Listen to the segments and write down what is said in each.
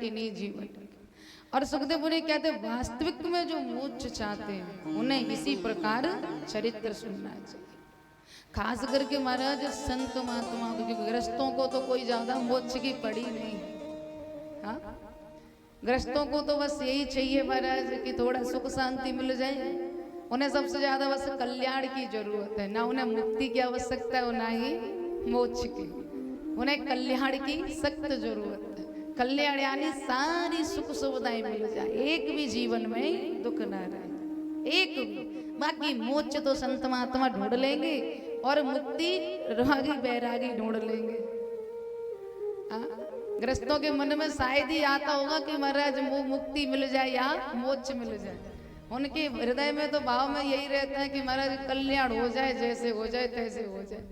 कट्टी नहीं जीवन की। और सुखदेव मुनि कहते वास्तविक में जो मोक्ष चाहते हैं उन्हें इसी प्रकार चरित्र सुनना चाहिए। खास करके महाराज संत महात्मा, क्योंकि गृहस्थों को तो कोई ज्यादा मोक्ष की पड़ी नहीं। हाँ, गृहस्थों को तो बस यही चाहिए महाराज कि थोड़ा सुख शांति मिल जाए। उन्हें सबसे ज्यादा बस कल्याण की जरूरत है, ना उन्हें मुक्ति की आवश्यकता है और ना ही मोक्ष की। उन्हें कल्याण की सख्त जरूरत है। कल्याण यानी सारी सुख सुविधाएं मिल जाए, एक भी जीवन में दुख ना रहे, एक भी। बाकी मोक्ष तो संत महात्मा ढूंढ लेंगे और मुक्ति रागी बैरागी ढूंढ लेंगे। गृहस्थों के मन में शायद ही आता होगा कि महाराज मुक्ति मिल जाए या मोक्ष मिल जाए। उनके हृदय में तो भाव में यही रहता है कि महाराज कल्याण हो जाए, जैसे हो जाए तैसे हो जाए।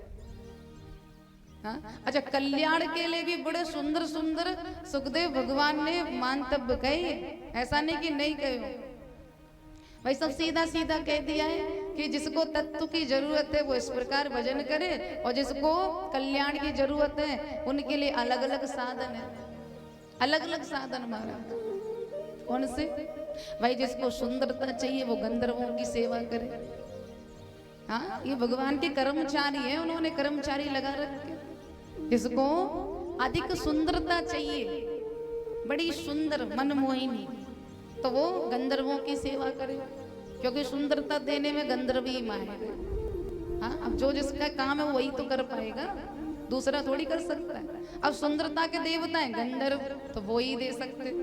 हाँ? अच्छा, कल्याण के लिए भी बड़े सुंदर सुंदर सुखदेव भगवान ने मंतव्य कहे, ऐसा नहीं कि नहीं कहे। भाई सब सीधा सीधा कह दिया है कि जिसको तत्व की जरूरत है वो इस प्रकार भजन करे, और जिसको कल्याण की जरूरत है उनके लिए अलग अलग साधन है, अलग अलग साधन महाराज। कौन से? भाई जिसको सुंदरता चाहिए वो गंधर्वों की सेवा करे। हाँ, ये भगवान के कर्मचारी है, उन्होंने कर्मचारी लगा रखे। जिसको अधिक सुंदरता चाहिए, बड़ी सुंदर मनमोहिनी, तो वो गंधर्वों की सेवा करे, क्योंकि सुंदरता देने में गंधर्व ही माहिर है। हाँ, अब जो जिसका काम है वही तो कर पाएगा, दूसरा थोड़ी कर सकता है। अब सुंदरता के देवता है गंधर्व, तो वो ही दे सकते।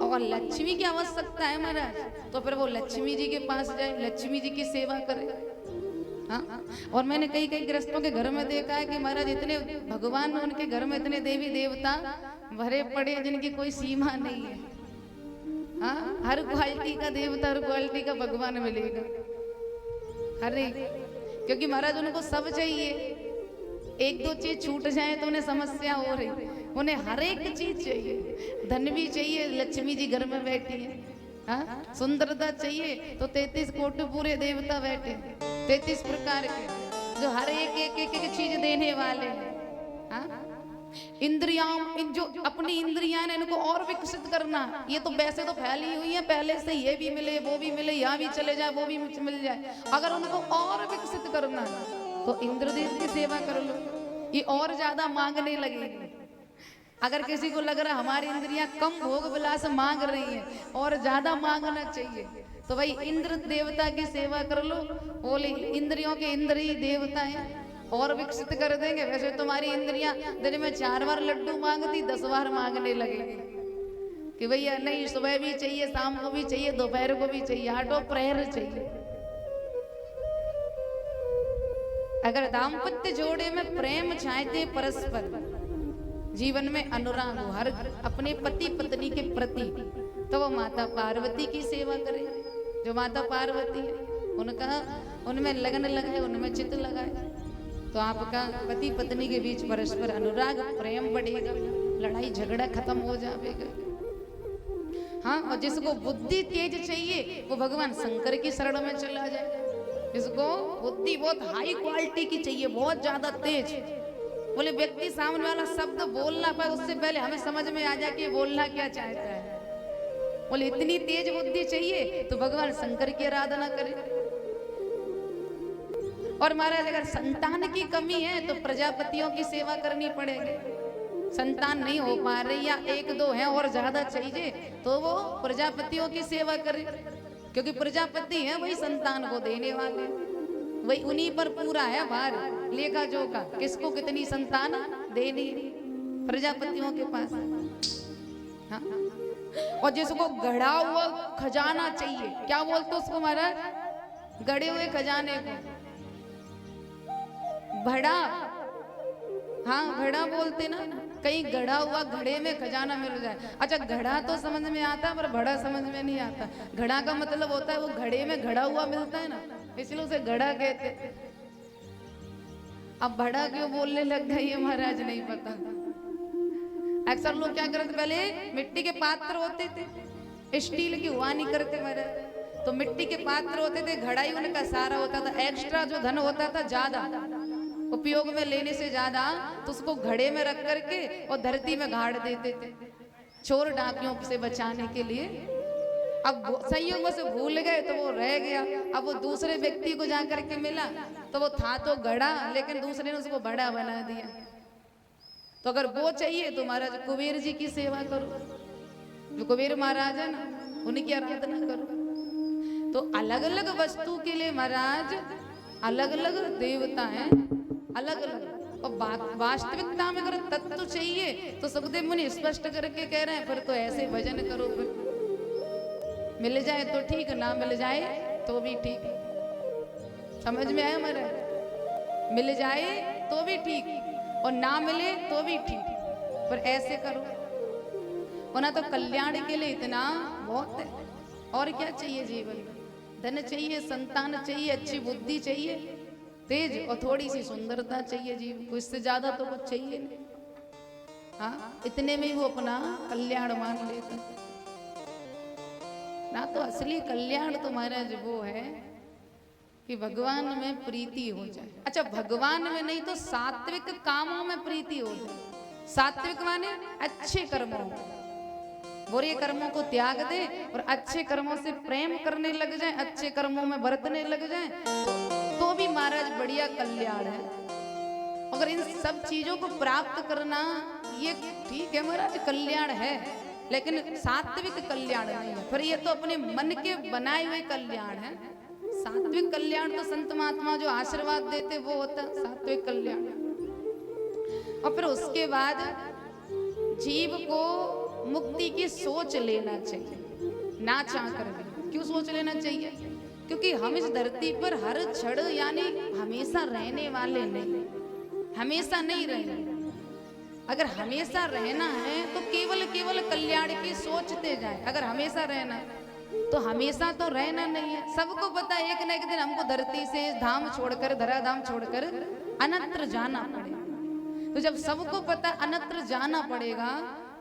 और लक्ष्मी की आवश्यकता है महाराज, तो फिर वो लक्ष्मी जी के पास जाए, लक्ष्मी जी की सेवा करे। हाँ, और मैंने कई कई गृहस्थों के घर में देखा है कि महाराज इतने भगवान, उनके घर में इतने देवी देवता भरे पड़े जिनकी कोई सीमा नहीं है। हाँ, हर क्वालिटी का देवता, हर क्वालिटी का भगवान मिलेगा, हर एक। क्योंकि महाराज उनको सब चाहिए, एक दो चीज छूट जाए तो उन्हें समस्या हो रही, उन्हें हर एक चीज चाहिए। धन भी चाहिए, लक्ष्मी जी घर में बैठी है। हाँ, सुंदरता चाहिए तो 33 कोटि पूरे देवता बैठे, 33 प्रकार के, जो हर एक एक एक, एक चीज देने वाले हैं। हाँ, इंद्रियां, जो अपनी इंद्रियां ने इनको और विकसित करना, ये तो वैसे तो फैली हुई है पहले से, ये भी मिले वो भी मिले, यहाँ भी चले जाए वो भी मिल जाए। अगर उनको और विकसित करना तो इंद्रदेव की सेवा कर लो, ये और ज्यादा मांगने लगेगी। अगर किसी को लग रहा हमारी इंद्रियां कम भोग विलास मांग रही हैं और ज्यादा मांगना चाहिए, तो भाई इंद्र देवता की सेवा कर लो। बोले इंद्रियों के इंद्रिय देवता हैं, और विकसित कर देंगे। वैसे तुम्हारी इंद्रियां दिन में 4 बार लड्डू मांगती, 10 बार मांगने लगेगी कि भैया नहीं, सुबह भी चाहिए, शाम को भी चाहिए, दोपहर को भी चाहिए, आठों प्रहर चाहिए। अगर दाम्पत्य जोड़े में प्रेम चाहते परस्पर, जीवन में अनुराग हो हर अपने पति पत्नी के प्रति, तो वो माता पार्वती की सेवा करे। जो माता पार्वती है उनका, उनमें लगन लगाए, उनमें चित्त लगाए, तो आपका पति पत्नी के बीच परस्पर अनुराग प्रेम बढ़ेगा, लड़ाई झगड़ा खत्म हो जाएगा। हाँ, और जिसको बुद्धि तेज चाहिए वो भगवान शंकर की शरण में चला जाए। जिसको बुद्धि बहुत हाई क्वालिटी की चाहिए, बहुत ज्यादा तेज, बोले व्यक्ति सामने वाला शब्द बोलना पाए उससे पहले हमें समझ में आ जाए कि बोलना क्या चाहता है, बोले इतनी तेज बुद्धि चाहिए, तो भगवान शंकर की आराधना करें। और महाराज अगर संतान की कमी है तो प्रजापतियों की सेवा करनी पड़ेगी। संतान नहीं हो पा रही या 1-2 हैं और ज्यादा चाहिए, तो वो प्रजापतियों की सेवा करे, क्योंकि प्रजापति है वही संतान को देने वाले, वही उन्हीं पर पूरा है भार लेखा जोखा, किसको कितनी संतान देनी, प्रजापतियों के पास। हाँ, और जिसको गढ़ा हुआ खजाना चाहिए, क्या बोलते उसको महाराज? गढ़े हुए खजाने को भड़ा, हाँ घड़ा बोलते ना, कहीं गढ़ा हुआ घड़े में खजाना मिल जाए। अच्छा, घड़ा तो समझ में आता है पर भड़ा समझ में नहीं आता। घड़ा का मतलब होता है वो घड़े में घड़ा हुआ मिलता है ना, इसलिए उसे घड़ा कहते। अब भड़ा क्यों बोलने लग गए ये महाराज नहीं पता। अक्सर लोग क्या करते, पहले मिट्टी के पात्र होते थे, स्टील की हुआ नहीं करते महाराज, तो मिट्टी के पात्र होते थे, घड़ा ही उनका सारा होता था। एक्स्ट्रा जो धन होता था ज्यादा उपयोग में लेने से ज्यादा, तो उसको घड़े में रख करके और धरती में गाड़ देते थे। चोर डाकियों से बचाने के लिए। अब संयोग से भूल गए तो वो रह गया। अब वो दूसरे व्यक्ति को जाकर के मिला तो वो था तो गड़ा, लेकिन दूसरे ने उसको बड़ा बना दिया। तो अगर वो चाहिए तो महाराज कुबेर जी की सेवा करो, जो कुबेर महाराज है ना, उनकी आराधना करो। तो अलग अलग वस्तु के लिए महाराज अलग अलग देवता हैं, अलग अलग। और वास्तविकता में अगर तत्व चाहिए तो सुखदेव मुनि स्पष्ट करके कह रहे हैं, फिर तो ऐसे भजन करो, फिर मिल जाए तो ठीक, ना मिल जाए तो भी ठीक। समझ में आया हमारा? मिल जाए तो भी ठीक और ना मिले तो भी ठीक, पर ऐसे करो। वरना तो कल्याण के लिए इतना बहुत है। और क्या चाहिए जीवन में? धन चाहिए, संतान चाहिए, अच्छी बुद्धि चाहिए, तेज और थोड़ी सी सुंदरता चाहिए जीवन को। इससे ज्यादा तो कुछ चाहिए नहीं। हाँ, इतने में वो अपना कल्याण मान लेता ना। तो असली कल्याण तो महाराज वो है कि भगवान में प्रीति हो जाए। अच्छा, भगवान में नहीं तो सात्विक कामों में प्रीति हो जाए। सात्विक माने अच्छे कर्मों, बुरे कर्मों को त्याग दे और अच्छे कर्मों से प्रेम करने लग जाए, अच्छे कर्मों में बरतने लग जाए, तो भी महाराज बढ़िया कल्याण है। अगर इन सब चीजों को प्राप्त करना ये ठीक है महाराज, कल्याण है, लेकिन सात्विक कल्याण नहीं है। फिर ये तो अपने मन के बनाए हुए कल्याण है। सात्विक कल्याण तो संत महात्मा जो आशीर्वाद देते वो होता सात्विक कल्याण। और फिर उसके बाद जीव को मुक्ति की सोच लेना चाहिए, ना चाह कर भी। क्यों सोच लेना चाहिए? क्योंकि हम इस धरती पर हर क्षण यानी हमेशा रहने वाले नहीं, हमेशा नहीं रहेंगे। अगर हमेशा रहना है तो केवल केवल कल्याण की सोचते जाए। अगर हमेशा रहना तो हमेशा तो रहना नहीं है। सबको पता है एक न एक दिन हमको धरती से धाम छोड़कर, धराधाम छोड़कर अनंतर जाना पड़ेगा। तो जब सबको पता अनंतर जाना पड़ेगा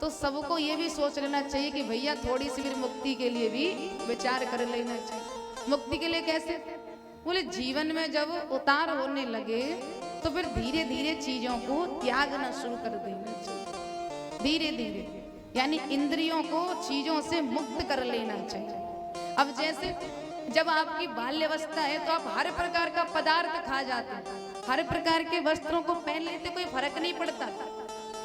तो सबको ये भी सोच लेना चाहिए कि भैया थोड़ी सी भी मुक्ति के लिए भी विचार कर लेना चाहिए। मुक्ति के लिए कैसे? बोले जीवन में जब उतार होने लगे तो फिर धीरे धीरे चीजों को त्यागना शुरू कर देना चाहिए। धीरे धीरे यानी इंद्रियों को चीजों से मुक्त कर लेना चाहिए। अब जैसे जब आपकी बाल्यावस्था है तो आप हर प्रकार का पदार्थ खा जाते हैं, हर प्रकार के वस्त्रों को पहन लेते, कोई फर्क नहीं पड़ता।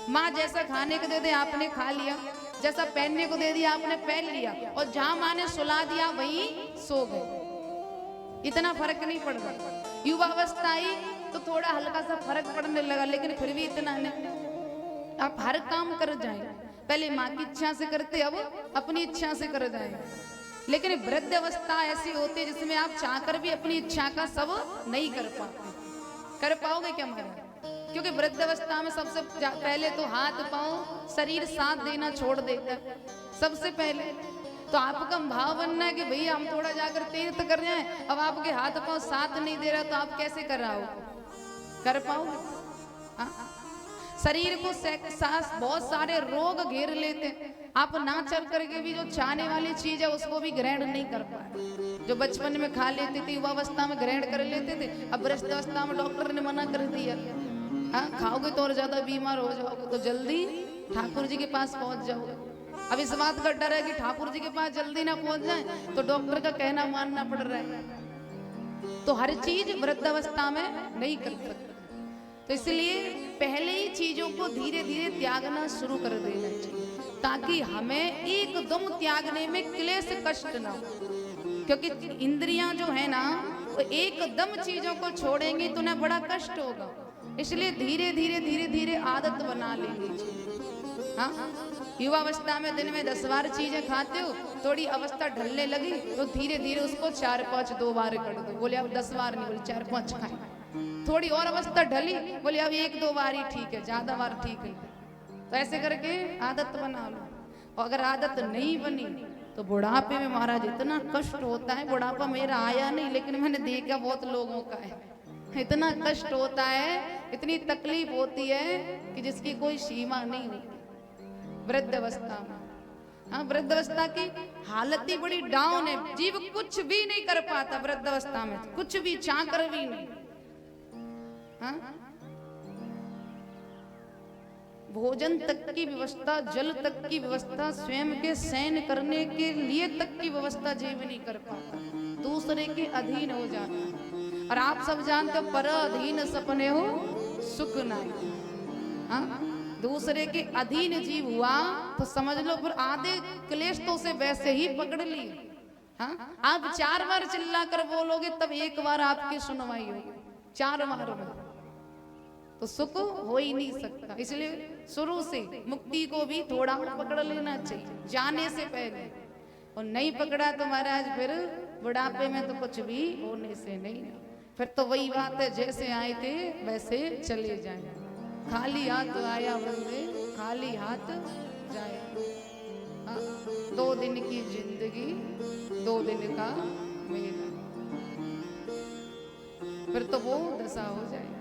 माँ जैसा खाने को दे दे आपने खा लिया, जैसा पहनने को दे दिया आपने पहन लिया, और जहां माँ ने सुला दिया वहीं सो गए। इतना फर्क नहीं पड़ रहा। युवावस्था आई तो थोड़ा हल्का सा फर्क पड़ने लगा, लेकिन फिर भी इतना नहीं। आप हर काम कर जाए, पहले माँ की इच्छा से करते, अब अपनी इच्छा से कर जाए। लेकिन वृद्ध अवस्था ऐसी होती है जिसमें आप चाहकर भी अपनी इच्छा का सब नहीं कर पाते। कर पाओगे क्या महाराज? क्योंकि वृद्ध अवस्था में सबसे पहले तो हाथ पांव शरीर साथ देना छोड़ देता है सबसे पहले। तो आपका भाव बनना है कि भैया हम थोड़ा जाकर तीर्थ कर रहे हैं, अब आपके हाथ पांव साथ नहीं दे रहा तो आप कैसे कर रहा हो? कर पाओगे? शरीर को बहुत सारे रोग घेर लेते हैं। आप ना चल करके भी जो चाहने वाली चीज है उसको भी ग्रहण नहीं कर पाए। जो बचपन में खा लेते थे, युवावस्था में ग्रहण कर लेते थे, अब वृद्धावस्था में डॉक्टर ने मना कर दिया। हाँ, खाओगे तो और ज्यादा बीमार हो जाओगे, तो जल्दी ठाकुर जी के पास पहुंच जाओगे। अब इस बात का डर है कि ठाकुर जी के पास जल्दी ना पहुंच जाए तो डॉक्टर का कहना मानना पड़ रहा है। तो हर चीज वृद्धावस्था में नहीं कर सकते। तो इसलिए पहले ही चीजों को धीरे धीरे त्यागना शुरू कर देना चाहिए, ताकि हमें एकदम त्यागने में क्लेश कष्ट ना हो। क्योंकि इंद्रियां जो है ना वो एकदम चीजों को छोड़ेंगी तो ना बड़ा कष्ट होगा। इसलिए धीरे धीरे धीरे धीरे आदत बना लेनी चाहिए। हाँ, युवावस्था में दिन में 10 बार चीजें खाते हो, थोड़ी अवस्था ढलने लगी तो धीरे धीरे उसको 4-5 2 बार कर दो। बोले अब 10 बार नहीं, बोले 4-5 खाए। थोड़ी और अवस्था ढली, बोले अब 1-2 बार ही ठीक है, ज्यादा बार ठीक है। तो ऐसे करके आदत बना लो। और अगर आदत नहीं बनी तो बुढ़ापे में महाराज इतना कष्ट होता है। बुढ़ापा मेरा आया नहीं, लेकिन मैंने देखा बहुत लोगों का है। इतना कष्ट होता है, इतनी तकलीफ होती है कि जिसकी कोई सीमा नहीं होती वृद्ध अवस्था में। हाँ, वृद्ध अवस्था की हालत ही बड़ी डाउन है। जीव कुछ भी नहीं कर पाता वृद्ध अवस्था में, कुछ भी चाह कर भी नहीं। हाँ? भोजन तक की व्यवस्था, जल तक की व्यवस्था, स्वयं के शयन करने के लिए तक की व्यवस्था जीव नहीं कर पाता, दूसरे के अधीन हो जाता है। और आप सब जानते हो, पर अधीन सपने हो सुख नहीं। हाँ, दूसरे के अधीन जीव हुआ तो समझ लो फिर आधे क्लेश तो उसे वैसे ही पकड़ लिए। हाँ, आप 4 बार चिल्ला कर बोलोगे तब 1 बार आपकी सुनवाई होगी, 4 बार में तो सुख हो ही नहीं सकता। इसलिए शुरू से मुक्ति को भी थोड़ा पकड़ लेना चाहिए जाने से पहले, और नहीं पकड़ा तो महाराज फिर बुढ़ापे में तो कुछ भी होने से नहीं, फिर तो वही बात है, जैसे आए थे वैसे चले जाए। खाली हाथ आया बंदे, खाली हाथ जाए। 2 दिन की जिंदगी 2 दिन का मेला, फिर तो वो दशा हो जाए।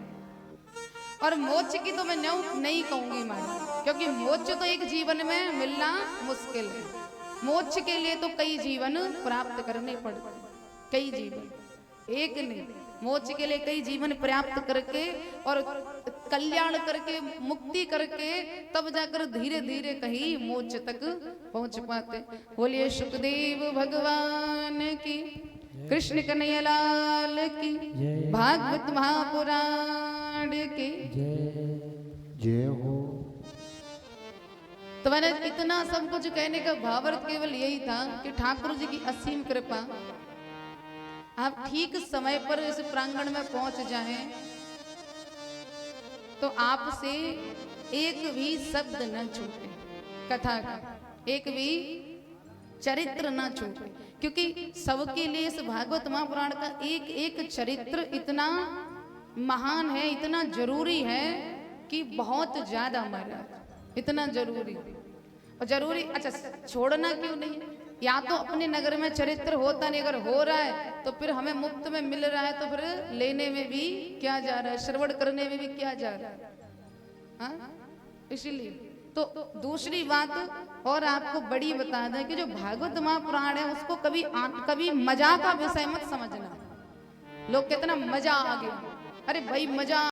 और मोक्ष की तो मैं नहीं कहूंगी महाराज, क्योंकि मोक्ष तो एक जीवन में मिलना मुश्किल है। मोक्ष के लिए तो कई जीवन प्राप्त करने पड़ते, कई जीवन, एक नहीं, मोक्ष के लिए कई जीवन प्राप्त करके और कल्याण करके, मुक्ति करके, तब जाकर धीरे धीरे कहीं मोक्ष तक पहुंच पाते। बोलिए सुखदेव भगवान की, कृष्ण कन्हैया लाल की, भागवत महापुराण की जय हो। तो मैंने इतना सब कुछ कहने का भावार्थ केवल यही था कि ठाकुर जी की असीम कृपा, आप ठीक समय पर इस प्रांगण में पहुंच जाएं तो आपसे एक भी शब्द न छूटे, कथा का एक भी चरित्र न छूटे, क्योंकि सबके लिए इस भागवत महापुराण का एक एक चरित्र इतना महान है, इतना जरूरी है कि बहुत ज्यादा महाराज, इतना जरूरी। और जरूरी अच्छा छोड़ना क्यों नहीं, या तो अपने नगर में चरित्र होता नहीं, अगर हो रहा है तो फिर हमें मुफ्त में मिल रहा है तो फिर लेने में भी क्या जा रहा है, श्रवण करने में भी क्या जा रहा है। हाँ, इसीलिए तो दूसरी बात और आपको बड़ी बता दें कि जो भागवत महापुराण है उसको कभी मजाक का विषय मत समझना। लोग कितना मजा आ गया, अरे भाई मजा